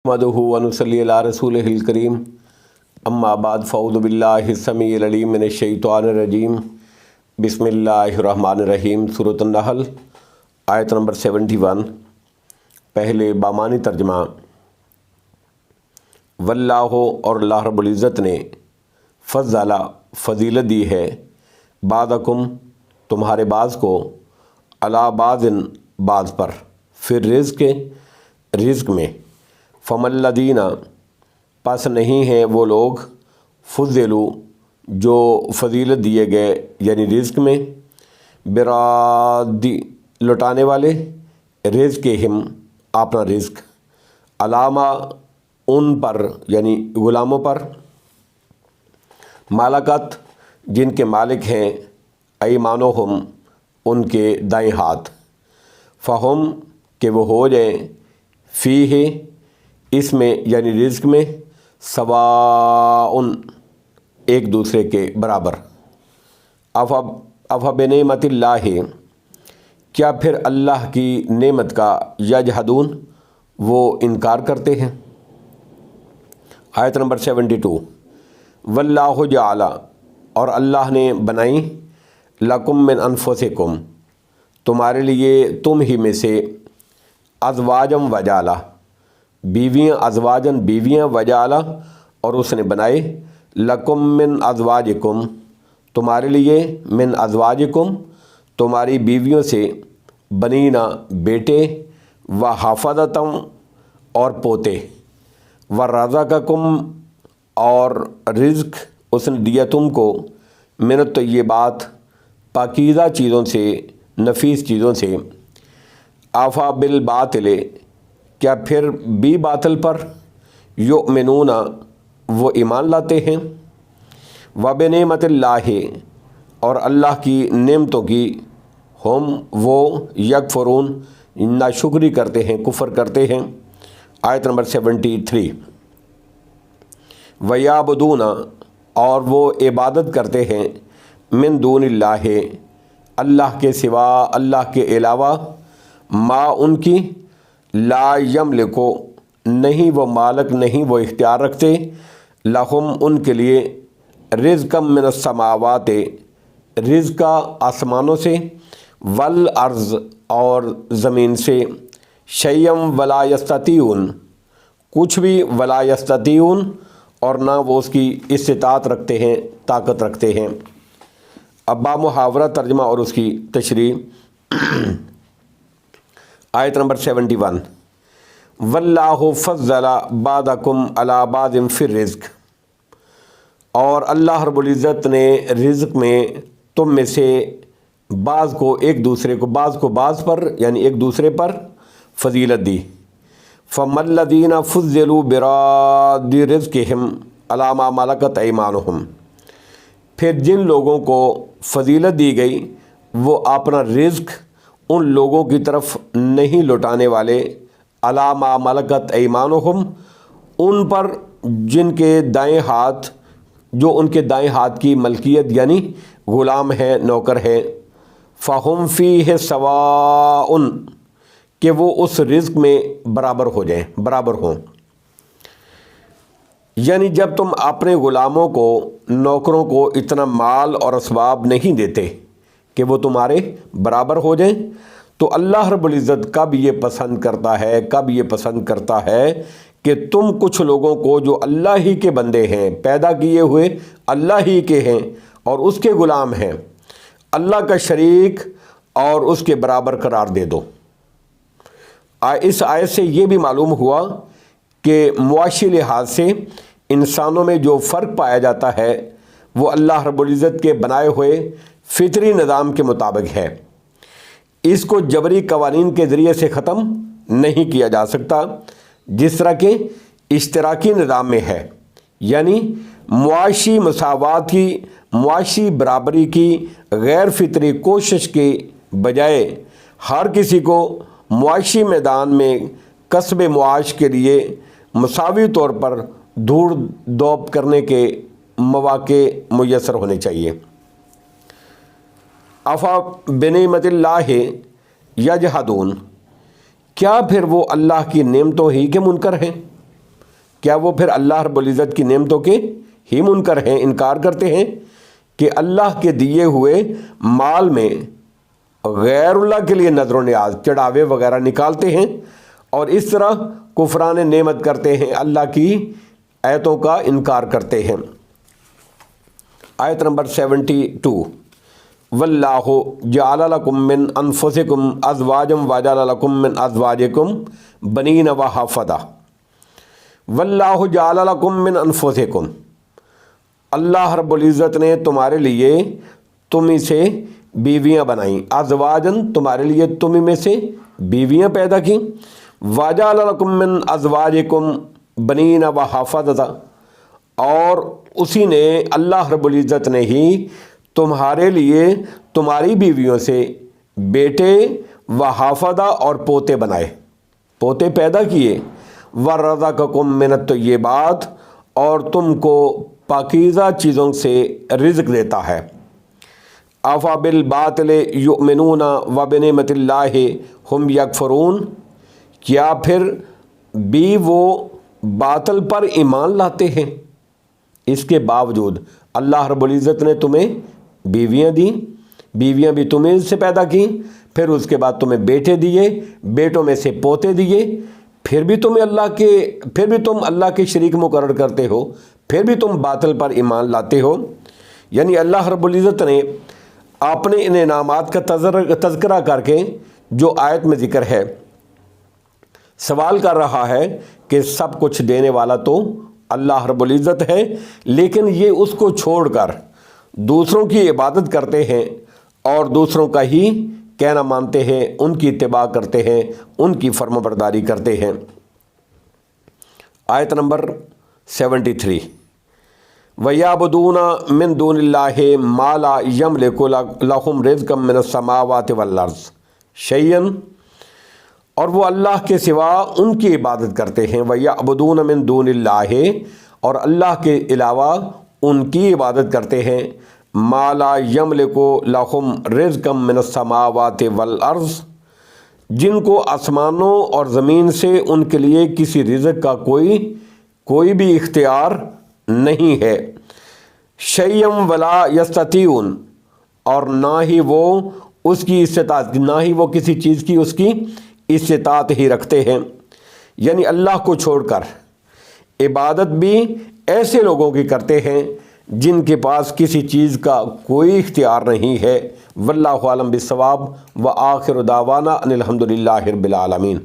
नहमदुहु व नुसल्ली अला रसूलिहिल करीम अम्मा बाद फ़अऊज़ु बिल्लाहि समीइल अलीम मिनश शैतानिर रजीम बिस्मिल्लाहिर रहमानिर रहीम। सूरत अन-नहल आयत नंबर 71। पहले बामानी तर्जमा। वल्लाहु और अल्लाह रब्बुल इज़्ज़त ने फ़ज़्ज़ला फ़ज़ीलत दी है बादकुम तुम्हारे बाज़ को अला बाज़िन बाज़ पर फिर रिज़्क़ में फ़मल्लदीना पस नहीं हैं वो लोग फ़ुज़्ज़िलू जो फ़ज़ीलत दिए गए यानी रिज़्क़ में बिरादी लौटाने वाले रिज़्क़िहिम अपना रिज़्क़ अलामा उन पर यानी ग़ुलामों पर मालकत जिनके मालिक हैं ऐमानुहुम उनके दाएं हाथ फ़हुम के वो हो जाएँ फ़ीहि इसमें यानी रिज़्क़ में सवाउन एक दूसरे के बराबर। अफ़ बिनिअमतिल्लाहि क्या फिर अल्लाह की नेमत का यजहदून वो इनकार करते हैं। आयत नंबर 72। वल्लाहु जअला और अल्लाह ने बनाई लकुम मिन अनफुसिकुम तुम्हारे लिए तुम ही में से अज़वाजम वजाला बीवियाँ अज़वाजन बीवियाँ वजाला और उसने बनाए लकुम मिन अज़वाजिकुम तुम्हारे लिए मिन अज़वाजिकुम तुम्हारी बीवियों से बनीना बेटे व हफ़दतम और पोते व रज़क़कुम और रिज़्क़ उसने दिया तुमको मिन तय्यिबात पाकीज़ा चीज़ों से नफीस चीज़ों से। आफ़ा बिल बातिल क्या फिर बी बातिल पर युमिनूना वो ईमान लाते हैं। व बिनिअमतिल्लाहि और अल्लाह की नेमतों की हम वो यकफुरून नाशुक्री करते हैं कुफ़र करते हैं। आयत नंबर 73। वयाबुदूना और वो इबादत करते हैं मिन दूनिल्लाहि अल्लाह के सिवा अल्लाह के अलावा मा उनकी ला यमलिको नहीं वो मालक नहीं वो इख्तियार रखते लहुम उनके लिए रिज़्क़म मिनस समावाते रिज़्क़ आसमानों से वल अर्ज़ और ज़मीन से शय्यम वला यस्ततीउन कुछ भी वला यस्ततीउन और ना वो उसकी इस्तिताअत रखते हैं ताकत रखते हैं। अब्बा मुहावरा तर्जमा और उसकी तशरीह। आयत नंबर 71। वल्लाहु फ़ज़्ज़ला बादकुम अला बाज़िन फिर रिज़्क़ और अल्लाह रब्बुल इज़्ज़त ने रिज़्क़ में तुम में से बाज़ को एक दूसरे को बाज़ पर यानी एक दूसरे पर फ़ज़ीलत दी। फ़मल्लदीना फ़ुज़्ज़िलू बिरादी रिज़्क़िहिम अला मा मलकत ऐमानुहुम फिर जिन लोगों को फ़ज़ीलत दी गई वो अपना रिज़्क़ उन लोगों की तरफ नहीं लौटाने वाले अला मा मलकत ऐमानुहुम उन पर जिनके दाएं हाथ जो उनके दाएं हाथ की मलकियत यानी ग़ुलाम है नौकर है। फ़हुम फ़ीहि सवाउन कि वो उस रिज़्क़ में बराबर हो जाएं बराबर हों। यानी जब तुम अपने ग़ुलामों को नौकरों को इतना माल और असबाब नहीं देते कि वो तुम्हारे बराबर हो जाएं तो अल्लाह रब्बुल इज़्ज़त कब ये पसंद करता है कि तुम कुछ लोगों को जो अल्लाह ही के बंदे हैं पैदा किए हुए अल्लाह ही के हैं और उसके ग़ुलाम हैं अल्लाह का शरीक और उसके बराबर करार दे दो। इस आयत से ये भी मालूम हुआ कि मुआशी लिहाज से इंसानों में जो फ़र्क पाया जाता है वो अल्लाह रब्बुल इज़्ज़त के बनाए हुए फितरी निज़ाम के मुताबिक है। इसको जबरी कवानीन के ज़रिए से ख़त्म नहीं किया जा सकता जिस तरह के इश्तराकी निज़ाम में है। यानी मुआशी मसावात की मुआशी बराबरी की गैर फितरी कोशिश के बजाय हर किसी को मुआशी मैदान में कस्ब मुआश के लिए मसावी तौर पर धूड़ दौड़ करने के मौक़े मुयस्सर होने चाहिए। अफ़ा बिनिअमतिल्लाहि यजहदून क्या फिर वो अल्लाह की नेमतों ही के मुनकर हैं। کیا وہ پھر اللہ رب العزت کی نعمتوں کے ہی منکر ہیں، انکار کرتے ہیں کہ اللہ کے دیے ہوئے مال میں غیر اللہ کے لیے نظر و نیاز، چڑھاوے وغیرہ نکالتے ہیں اور اس طرح کفران نعمت کرتے ہیں، اللہ کی آیتوں کا انکار کرتے ہیں۔ آیت نمبر 72، واللہ جعل لکم من انفسکم ازواجا وجعل لکم من ازواجکم بنین وحفدہ۔ واللہ جعل لکم من انفسکم، اللہ رب العزت نے تمہارے لیے تمہیں سے بیویاں بنائیں، ازواجن تمہارے لیے تمہیں میں سے بیویاں پیدا کی، وجعل لکم من ازواجکم بنین وحفدہ، اور اسی نے اللہ رب العزت نے ہی تمہارے لیے تمہاری بیویوں سے بیٹے وحفدہ اور پوتے بنائے، پوتے پیدا کیے، ورزقکم من الطیبات، اور تم کو پاکیزہ چیزوں سے رزق دیتا ہے۔ افا بالباطل یؤمنون وبنعمت اللہ ہم یکفرون، کیا پھر بھی وہ باطل پر ایمان لاتے ہیں؟ اس کے باوجود اللہ رب العزت نے تمہیں بیویاں دیں، بیویاں بھی تمہیں سے پیدا کی، پھر اس کے بعد تمہیں بیٹے دیے، بیٹوں میں سے پوتے دیے، پھر بھی تم اللہ کے شریک مقرر کرتے ہو، پھر بھی تم باطل پر ایمان لاتے ہو۔ یعنی اللہ رب العزت نے اپنے ان انعامات کا تذکرہ کر کے جو آیت میں ذکر ہے، سوال کر رہا ہے کہ سب کچھ دینے والا تو اللہ رب العزت ہے، لیکن یہ اس کو چھوڑ کر دوسروں کی عبادت کرتے ہیں اور دوسروں کا ہی کہنا مانتے ہیں، ان کی اتباع کرتے ہیں، ان کی فرمانبرداری کرتے ہیں۔ آیت نمبر 73، وَيَعْبُدُونَ مِن دُونِ اللَّهِ مَا لَا يَمْلِكُ لَهُمْ رِزْقًا مِّنَ السَّمَاوَاتِ وَالْأَرْضِ شَيْئًا، اور وہ اللہ کے سوا ان کی عبادت کرتے ہیں، وَيَعْبُدُونَ مِن دُونِ اللَّهِ، اور اللہ کے علاوہ ان کی عبادت کرتے ہیں، مَا لَا يَمْلِكُ لَهُمْ رِزْقًا مِّنَ السَّمَاوَاتِ وَالْأَرْضِ، جن کو آسمانوں اور زمین سے ان کے لیے کسی رزق کا کوئی بھی اختیار نہیں ہے، شیئم ولا یستطیعون، اور نہ ہی وہ اس کی استطاعت، نہ ہی وہ کسی چیز کی اس کی استطاعت ہی رکھتے ہیں۔ یعنی اللہ کو چھوڑ کر عبادت بھی ایسے لوگوں کی کرتے ہیں جن کے پاس کسی چیز کا کوئی اختیار نہیں ہے۔ واللہ اعلم بالصواب، وآخر دعوانا ان الحمد للہ رب العالمین۔